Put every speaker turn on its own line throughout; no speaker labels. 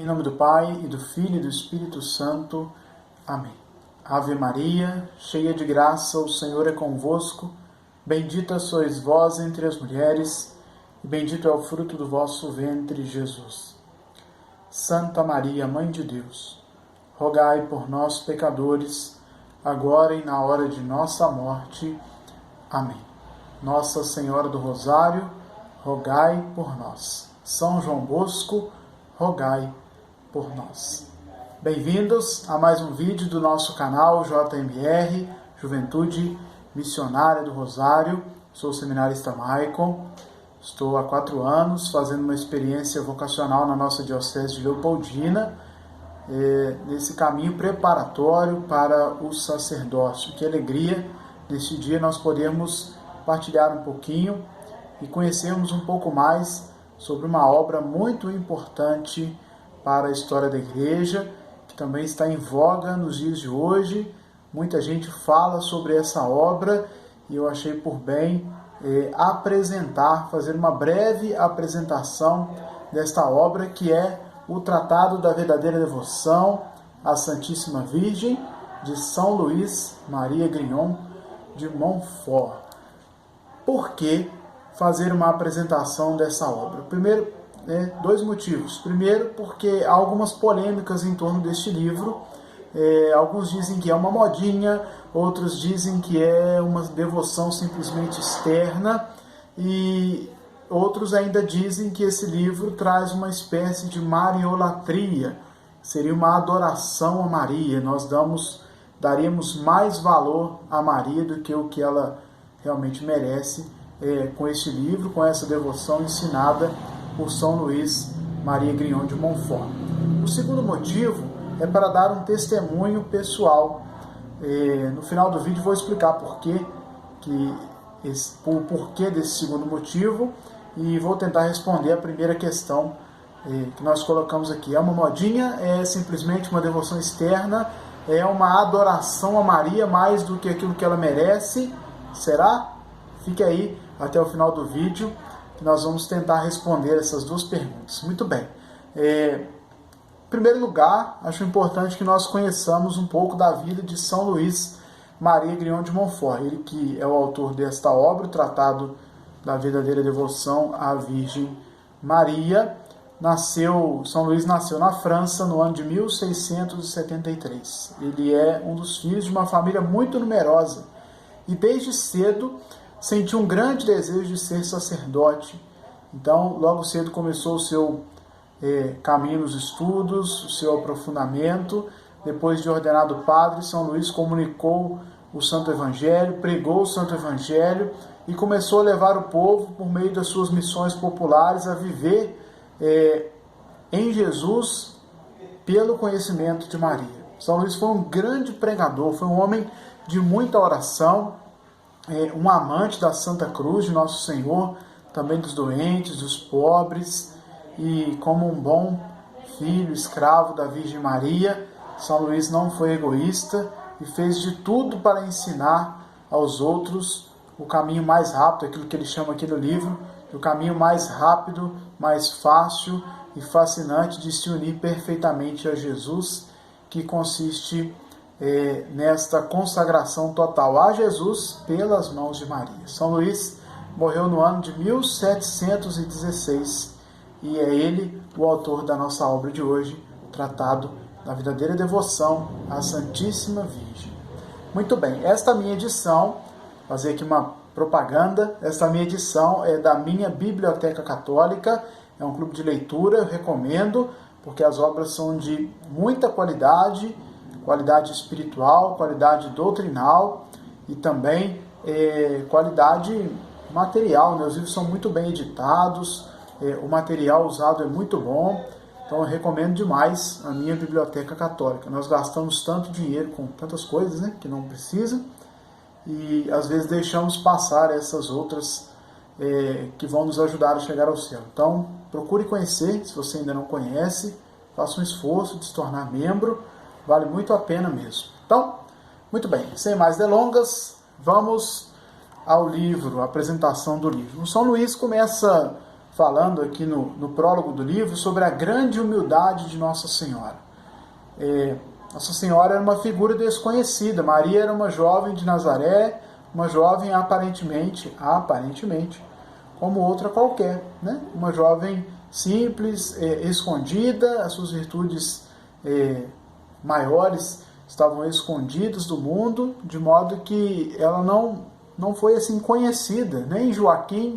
nome do Pai, e do Filho e do Espírito Santo. Amém. Ave Maria, cheia de graça, o Senhor é convosco. Bendita sois vós entre as mulheres, e bendito é o fruto do vosso ventre, Jesus. Santa Maria, Mãe de Deus, rogai por nós, pecadores, agora e na hora de nossa morte. Amém. Nossa Senhora do Rosário, rogai por nós. São João Bosco, rogai por nós. Bem-vindos a mais um vídeo do nosso canal JMR, Juventude Missionária do Rosário. Sou o seminarista Maicon. Estou há 4 anos fazendo uma experiência vocacional na nossa Diocese de Leopoldina, nesse caminho preparatório para o sacerdócio. Que alegria neste dia nós podemos partilhar um pouquinho e conhecermos um pouco mais sobre uma obra muito importante para a história da Igreja, que também está em voga nos dias de hoje. Muita gente fala sobre essa obra e eu achei por bem fazer uma breve apresentação desta obra, que é o Tratado da Verdadeira Devoção à Santíssima Virgem, de São Luís Maria Grignon de Montfort. Por que fazer uma apresentação dessa obra? Primeiro, 2 motivos. Primeiro, porque há algumas polêmicas em torno deste livro. Alguns dizem que é uma modinha, outros dizem que é uma devoção simplesmente externa, e outros ainda dizem que esse livro traz uma espécie de mariolatria, seria uma adoração a Maria. Nós daríamos mais valor a Maria do que o que ela realmente merece com este livro, com essa devoção ensinada por São Luís Maria Grignon de Montfort. O segundo motivo é para dar um testemunho pessoal. No final do vídeo vou explicar o porquê desse segundo motivo, e vou tentar responder a primeira questão que nós colocamos aqui. É uma modinha? É simplesmente uma devoção externa? É uma adoração a Maria mais do que aquilo que ela merece? Será? Fique aí até o final do vídeo, que nós vamos tentar responder essas 2 perguntas. Muito bem. Em primeiro lugar, acho importante que nós conheçamos um pouco da vida de São Luís Maria Grignon de Montfort. Ele que é o autor desta obra, o Tratado da Verdadeira Devoção à Virgem Maria. São Luís nasceu na França no ano de 1673. Ele é um dos filhos de uma família muito numerosa e desde cedo sentiu um grande desejo de ser sacerdote. Então, logo cedo começou o seu caminho nos estudos, o seu aprofundamento. Depois de ordenado padre, São Luís comunicou o Santo Evangelho, pregou o Santo Evangelho e começou a levar o povo, por meio das suas missões populares, a viver em Jesus pelo conhecimento de Maria. São Luís foi um grande pregador, foi um homem de muita oração, um amante da Santa Cruz de Nosso Senhor, também dos doentes, dos pobres, e como um bom filho, escravo da Virgem Maria, São Luís não foi egoísta e fez de tudo para ensinar aos outros o caminho mais rápido, aquilo que ele chama aqui no livro, o caminho mais rápido, mais fácil e fascinante de se unir perfeitamente a Jesus, que consiste nesta consagração total a Jesus pelas mãos de Maria. São Luís morreu no ano de 1716 e é ele o autor da nossa obra de hoje, o Tratado da Verdadeira Devoção à Santíssima Virgem. Muito bem, esta minha edição, fazer aqui uma propaganda, esta minha edição é da minha Biblioteca Católica, é um clube de leitura, eu recomendo, porque as obras são de muita qualidade espiritual, qualidade doutrinal e também qualidade material, né? Os livros são muito bem editados, o material usado é muito bom, então eu recomendo demais a minha Biblioteca Católica. Nós gastamos tanto dinheiro com tantas coisas, né, que não precisa, e às vezes deixamos passar essas outras que vão nos ajudar a chegar ao céu. Então procure conhecer, se você ainda não conhece, faça um esforço de se tornar membro, vale muito a pena mesmo. Então, muito bem, sem mais delongas, vamos ao livro, a apresentação do livro. O São Luís começa falando aqui no prólogo do livro sobre a grande humildade de Nossa Senhora. Nossa Senhora era uma figura desconhecida. Maria era uma jovem de Nazaré, uma jovem aparentemente, como outra qualquer, né? Uma jovem simples, escondida, as suas virtudes maiores estavam escondidas do mundo, de modo que ela não foi assim conhecida. Nem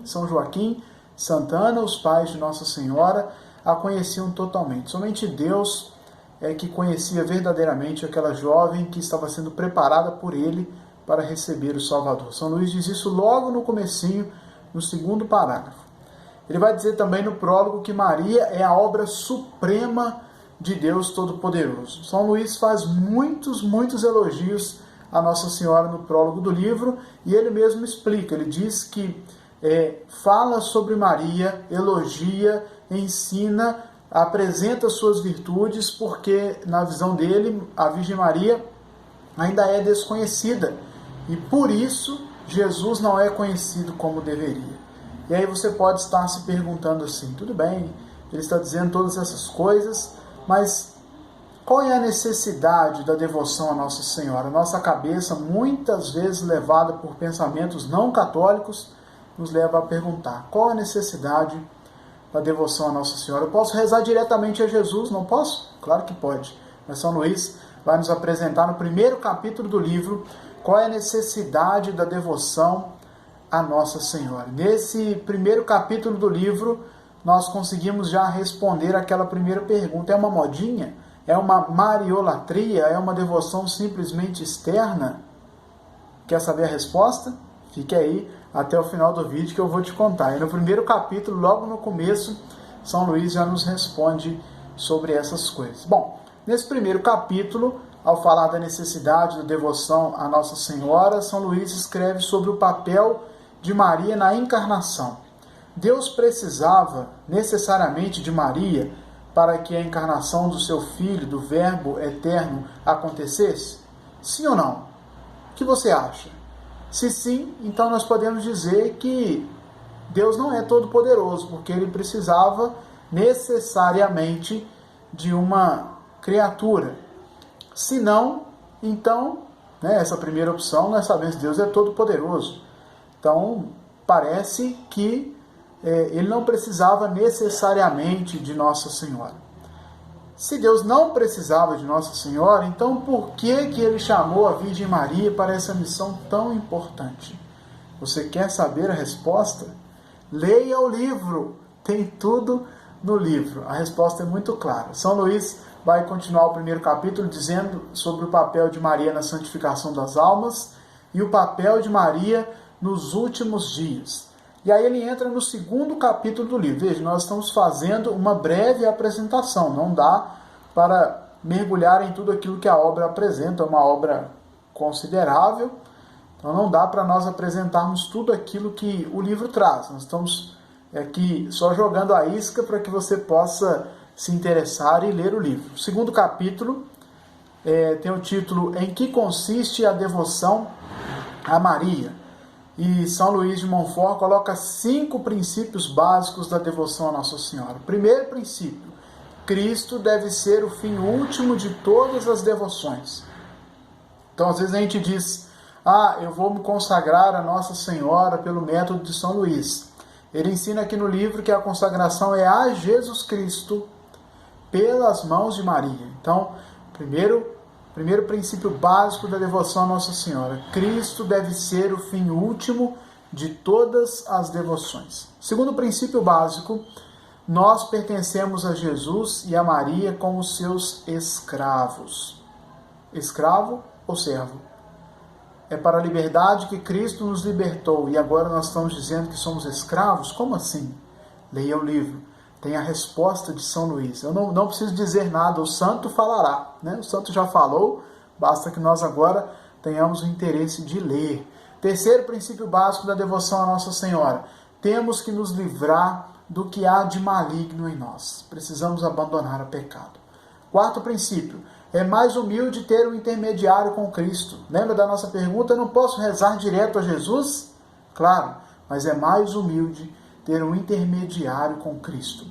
São Joaquim, Santana, os pais de Nossa Senhora, a conheciam totalmente. Somente Deus é que conhecia verdadeiramente aquela jovem que estava sendo preparada por ele para receber o Salvador. São Luís diz isso logo no comecinho, no segundo parágrafo. Ele vai dizer também no prólogo que Maria é a obra suprema de Deus Todo-Poderoso. São Luís faz muitos elogios a Nossa Senhora no prólogo do livro, e ele mesmo explica. Ele diz que fala sobre Maria, elogia, ensina, apresenta suas virtudes, porque na visão dele a Virgem Maria ainda é desconhecida, e por isso Jesus não é conhecido como deveria. E aí você pode estar se perguntando assim, tudo bem, ele está dizendo todas essas coisas, mas qual é a necessidade da devoção a Nossa Senhora? Nossa cabeça, muitas vezes levada por pensamentos não católicos, nos leva a perguntar, qual a necessidade da devoção a Nossa Senhora? Eu posso rezar diretamente a Jesus, não posso? Claro que pode. Mas São Luís vai nos apresentar no primeiro capítulo do livro qual é a necessidade da devoção a Nossa Senhora. Nesse primeiro capítulo do livro, nós conseguimos já responder aquela primeira pergunta. É uma modinha? É uma mariolatria? É uma devoção simplesmente externa? Quer saber a resposta? Fique aí até o final do vídeo que eu vou te contar. E no primeiro capítulo, logo no começo, São Luís já nos responde sobre essas coisas. Bom, nesse primeiro capítulo, ao falar da necessidade da devoção a Nossa Senhora, São Luís escreve sobre o papel de Maria na encarnação. Deus precisava necessariamente de Maria para que a encarnação do seu Filho, do Verbo eterno, acontecesse? Sim ou não? O que você acha? Se sim, então nós podemos dizer que Deus não é todo-poderoso, porque ele precisava necessariamente de uma criatura. Se não, então, essa primeira opção, nós sabemos que Deus é todo-poderoso. Então, parece que ele não precisava necessariamente de Nossa Senhora. Se Deus não precisava de Nossa Senhora, então por que ele chamou a Virgem Maria para essa missão tão importante? Você quer saber a resposta? Leia o livro, tem tudo no livro. A resposta é muito clara. São Luís vai continuar o primeiro capítulo dizendo sobre o papel de Maria na santificação das almas e o papel de Maria nos últimos dias. E aí ele entra no segundo capítulo do livro. Veja, nós estamos fazendo uma breve apresentação. Não dá para mergulhar em tudo aquilo que a obra apresenta. É uma obra considerável. Então não dá para nós apresentarmos tudo aquilo que o livro traz. Nós estamos aqui só jogando a isca para que você possa se interessar e ler o livro. O segundo capítulo tem o título Em que consiste a devoção a Maria? E São Luís de Montfort coloca 5 princípios básicos da devoção a Nossa Senhora. Primeiro princípio, Cristo deve ser o fim último de todas as devoções. Então, às vezes a gente diz, eu vou me consagrar a Nossa Senhora pelo método de São Luís. Ele ensina aqui no livro que a consagração é a Jesus Cristo pelas mãos de Maria. Então, primeiro princípio básico da devoção a Nossa Senhora. Cristo deve ser o fim último de todas as devoções. Segundo princípio básico, nós pertencemos a Jesus e a Maria como seus escravos. Escravo ou servo? É para a liberdade que Cristo nos libertou e agora nós estamos dizendo que somos escravos? Como assim? Leia o livro. Tem a resposta de São Luís. Eu não preciso dizer nada, o santo falará. O santo já falou, basta que nós agora tenhamos o interesse de ler. Terceiro princípio básico da devoção a Nossa Senhora. Temos que nos livrar do que há de maligno em nós. Precisamos abandonar o pecado. Quarto princípio. É mais humilde ter um intermediário com Cristo. Lembra da nossa pergunta? Eu não posso rezar direto a Jesus? Claro, mas é mais humilde ter um intermediário com Cristo.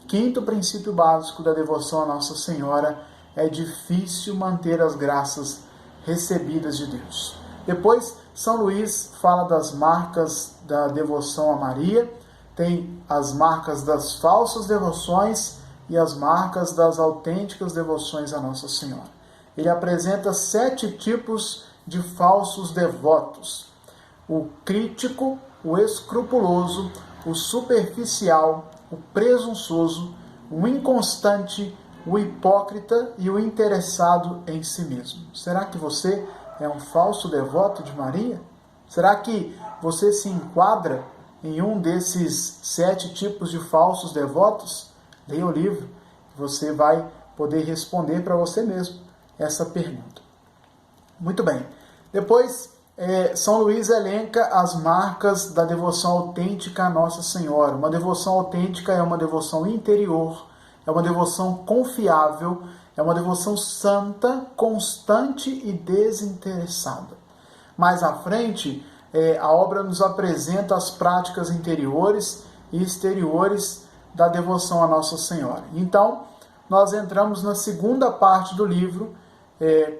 Quinto princípio básico da devoção a Nossa Senhora: é difícil manter as graças recebidas de Deus. Depois, São Luís fala das marcas da devoção a Maria, tem as marcas das falsas devoções e as marcas das autênticas devoções a Nossa Senhora. Ele apresenta 7 tipos de falsos devotos: o crítico, o escrupuloso, o superficial, o presunçoso, o inconstante, o hipócrita e o interessado em si mesmo. Será que você é um falso devoto de Maria? Será que você se enquadra em um desses 7 tipos de falsos devotos? Leia o livro, você vai poder responder para você mesmo essa pergunta. Muito bem. Depois, São Luís elenca as marcas da devoção autêntica a Nossa Senhora. Uma devoção autêntica é uma devoção interior, é uma devoção confiável, é uma devoção santa, constante e desinteressada. Mais à frente, a obra nos apresenta as práticas interiores e exteriores da devoção a Nossa Senhora. Então, nós entramos na segunda parte do livro,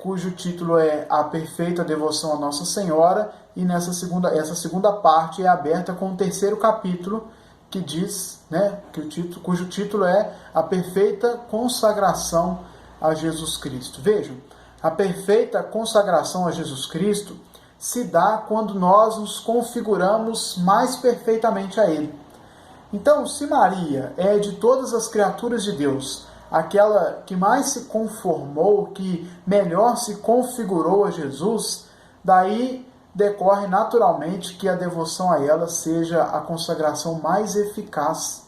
cujo título é A Perfeita Devoção a Nossa Senhora, e essa segunda parte é aberta com o 3º capítulo, que diz, cujo título é A Perfeita Consagração a Jesus Cristo. Vejam, a perfeita consagração a Jesus Cristo se dá quando nós nos configuramos mais perfeitamente a Ele. Então, se Maria é de todas as criaturas de Deus aquela que mais se conformou, que melhor se configurou a Jesus, daí decorre naturalmente que a devoção a ela seja a consagração mais eficaz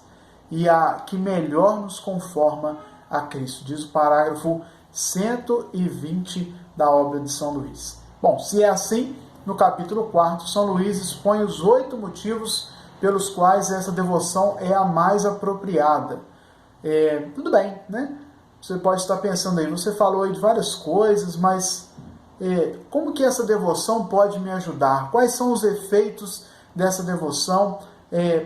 e a que melhor nos conforma a Cristo, diz o parágrafo 120 da obra de São Luís. Bom, se é assim, no capítulo 4, São Luís expõe os 8 motivos pelos quais essa devoção é a mais apropriada. Tudo bem, né? Você pode estar pensando aí, você falou aí de várias coisas, mas como que essa devoção pode me ajudar? Quais são os efeitos dessa devoção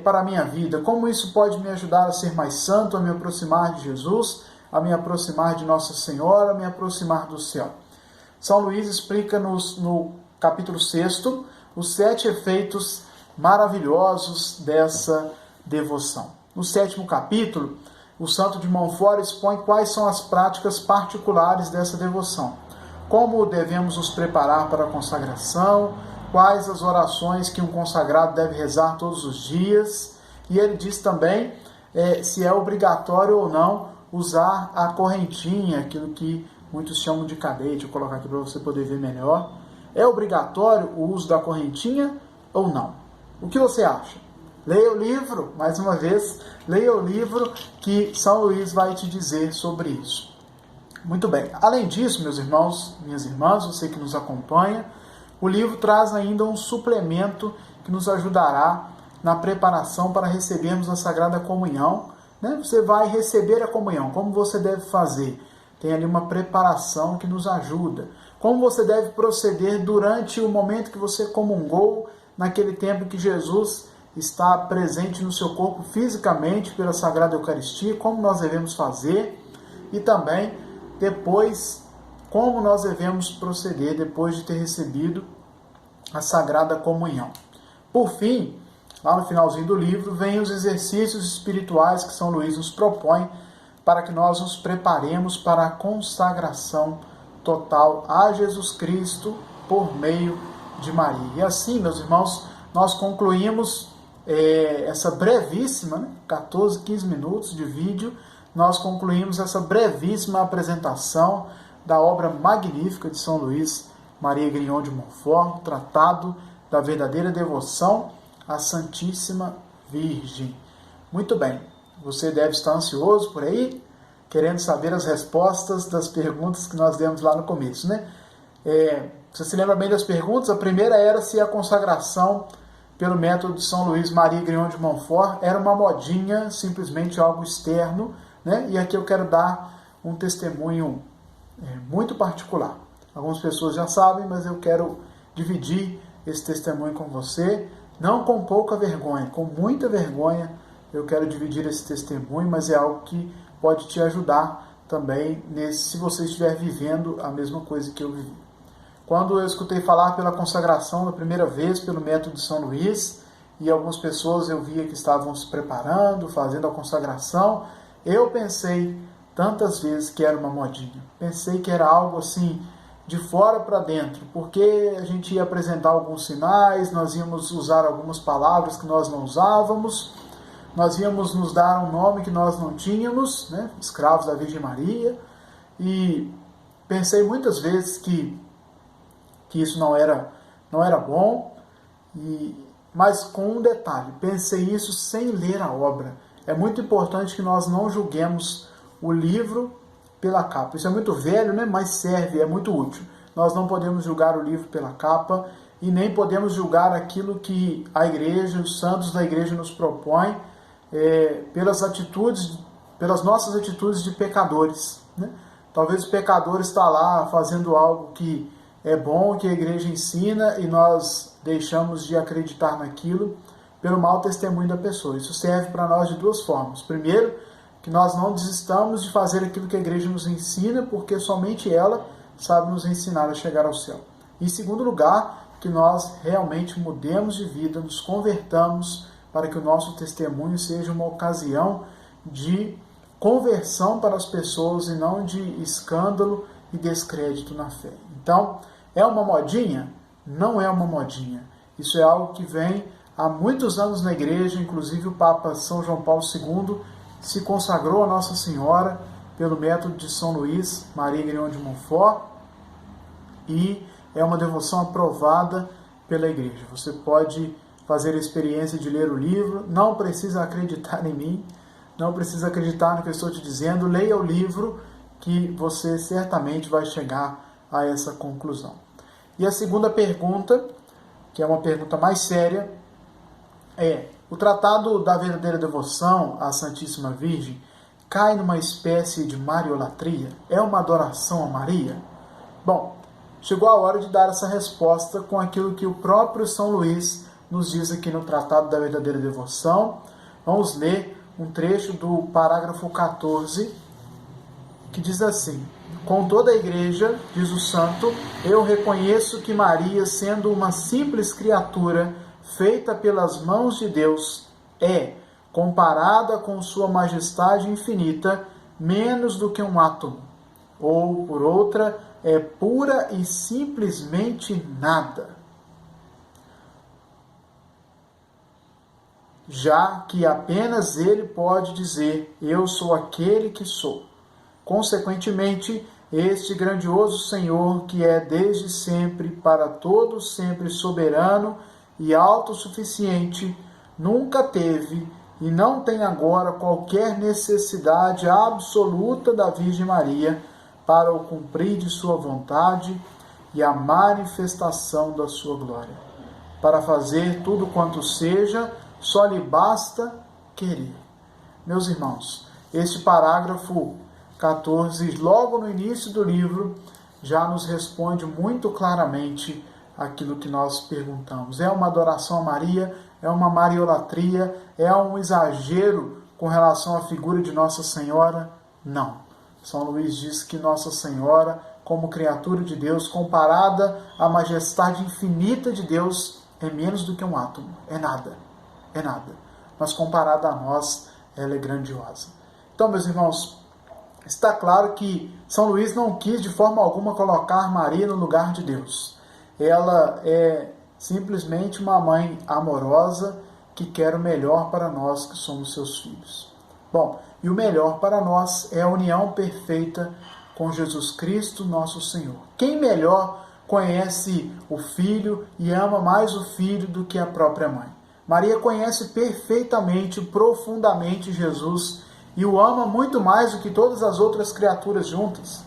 para a minha vida? Como isso pode me ajudar a ser mais santo, a me aproximar de Jesus, a me aproximar de Nossa Senhora, a me aproximar do céu? São Luís explica-nos no capítulo 6 os 7 efeitos maravilhosos dessa devoção. No 7º capítulo, o Santo de Montfort expõe quais são as práticas particulares dessa devoção, como devemos nos preparar para a consagração, quais as orações que um consagrado deve rezar todos os dias, e ele diz também se é obrigatório ou não usar a correntinha, aquilo que muitos chamam de cadete. Vou colocar aqui para você poder ver melhor. É obrigatório o uso da correntinha ou não? O que você acha? Leia o livro, mais uma vez, leia o livro que São Luís vai te dizer sobre isso. Muito bem. Além disso, meus irmãos, minhas irmãs, você que nos acompanha, o livro traz ainda um suplemento que nos ajudará na preparação para recebermos a Sagrada Comunhão. Você vai receber a comunhão. Como você deve fazer? Tem ali uma preparação que nos ajuda. Como você deve proceder durante o momento que você comungou, naquele tempo que Jesus está presente no seu corpo fisicamente pela Sagrada Eucaristia, como nós devemos fazer, e também depois, como nós devemos proceder depois de ter recebido a Sagrada Comunhão. Por fim, lá no finalzinho do livro, vem os exercícios espirituais que São Luís nos propõe para que nós nos preparemos para a consagração total a Jesus Cristo por meio de Maria. E assim, meus irmãos, nós concluímos essa brevíssima, 14, 15 minutos de vídeo, nós concluímos essa brevíssima apresentação da obra magnífica de São Luís Maria Grignon de Montfort, Tratado da Verdadeira Devoção à Santíssima Virgem. Muito bem, você deve estar ansioso por aí, querendo saber as respostas das perguntas que nós demos lá no começo, né? Você se lembra bem das perguntas? A primeira era se a consagração pelo método de São Luís Maria Grignon de Montfort era uma modinha, simplesmente algo externo, né? E aqui eu quero dar um testemunho muito particular. Algumas pessoas já sabem, mas eu quero dividir esse testemunho com você, não com pouca vergonha, com muita vergonha, eu quero dividir esse testemunho, mas é algo que pode te ajudar também se você estiver vivendo a mesma coisa que eu vivi. Quando eu escutei falar pela consagração da primeira vez, pelo método de São Luís, e algumas pessoas eu via que estavam se preparando, fazendo a consagração, eu pensei tantas vezes que era uma modinha. Pensei que era algo assim, de fora para dentro, porque a gente ia apresentar alguns sinais, nós íamos usar algumas palavras que nós não usávamos, nós íamos nos dar um nome que nós não tínhamos, né? Escravos da Virgem Maria, e pensei muitas vezes que isso não era bom, mas com um detalhe, pensei isso sem ler a obra. É muito importante que nós não julguemos o livro pela capa. Isso é muito velho, né? Mas serve, é muito útil. Nós não podemos julgar o livro pela capa e nem podemos julgar aquilo que a igreja, os santos da igreja nos propõem pelas nossas atitudes de pecadores, né? Talvez o pecador está lá fazendo algo que é bom, que a igreja ensina, e nós deixamos de acreditar naquilo pelo mau testemunho da pessoa. Isso serve para nós de duas formas. Primeiro, que nós não desistamos de fazer aquilo que a igreja nos ensina, porque somente ela sabe nos ensinar a chegar ao céu. E em segundo lugar, que nós realmente mudemos de vida, nos convertamos, para que o nosso testemunho seja uma ocasião de conversão para as pessoas e não de escândalo e descrédito na fé. Então, é uma modinha? Não é uma modinha. Isso é algo que vem há muitos anos na igreja, inclusive o Papa São João Paulo II se consagrou a Nossa Senhora pelo método de São Luís Maria Grignion de Montfort, e é uma devoção aprovada pela igreja. Você pode fazer a experiência de ler o livro, não precisa acreditar em mim, não precisa acreditar no que eu estou te dizendo, leia o livro que você certamente vai chegar a essa conclusão. E a segunda pergunta, que é uma pergunta mais séria, o tratado da verdadeira devoção à Santíssima Virgem cai numa espécie de mariolatria? É uma adoração a Maria? Bom, chegou a hora de dar essa resposta com aquilo que o próprio São Luís nos diz aqui no Tratado da Verdadeira Devoção. Vamos ler um trecho do parágrafo 14, que diz assim: com toda a igreja, diz o santo, eu reconheço que Maria, sendo uma simples criatura feita pelas mãos de Deus, é, comparada com sua majestade infinita, menos do que um átomo, ou, por outra, é pura e simplesmente nada. Já que apenas ele pode dizer, eu sou aquele que sou. Consequentemente, este grandioso Senhor, que é desde sempre, para todos sempre soberano e autossuficiente, nunca teve e não tem agora qualquer necessidade absoluta da Virgem Maria para o cumprir de sua vontade e a manifestação da sua glória. Para fazer tudo quanto seja, só lhe basta querer. Meus irmãos, este parágrafo 14, logo no início do livro, já nos responde muito claramente aquilo que nós perguntamos. É uma adoração a Maria? É uma mariolatria? É um exagero com relação à figura de Nossa Senhora? Não. São Luís diz que Nossa Senhora, como criatura de Deus, comparada à majestade infinita de Deus, é menos do que um átomo. É nada. É nada. Mas comparada a nós, ela é grandiosa. Então, meus irmãos, está claro que São Luís não quis de forma alguma colocar Maria no lugar de Deus. Ela é simplesmente uma mãe amorosa que quer o melhor para nós que somos seus filhos. Bom, e o melhor para nós é a união perfeita com Jesus Cristo, nosso Senhor. Quem melhor conhece o Filho e ama mais o Filho do que a própria mãe? Maria conhece perfeitamente, profundamente Jesus e o ama muito mais do que todas as outras criaturas juntas.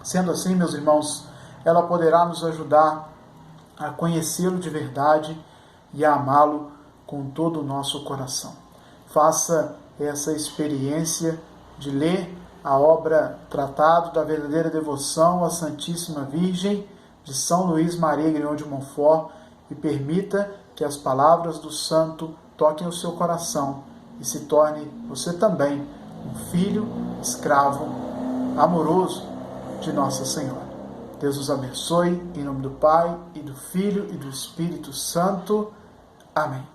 Sendo assim, meus irmãos, ela poderá nos ajudar a conhecê-lo de verdade e a amá-lo com todo o nosso coração. Faça essa experiência de ler a obra Tratado da Verdadeira Devoção à Santíssima Virgem, de São Luís Maria Grignion de Montfort, e permita que as palavras do santo toquem o seu coração e se torne você também um filho, escravo, amoroso de Nossa Senhora. Deus os abençoe, em nome do Pai, e do Filho, e do Espírito Santo. Amém.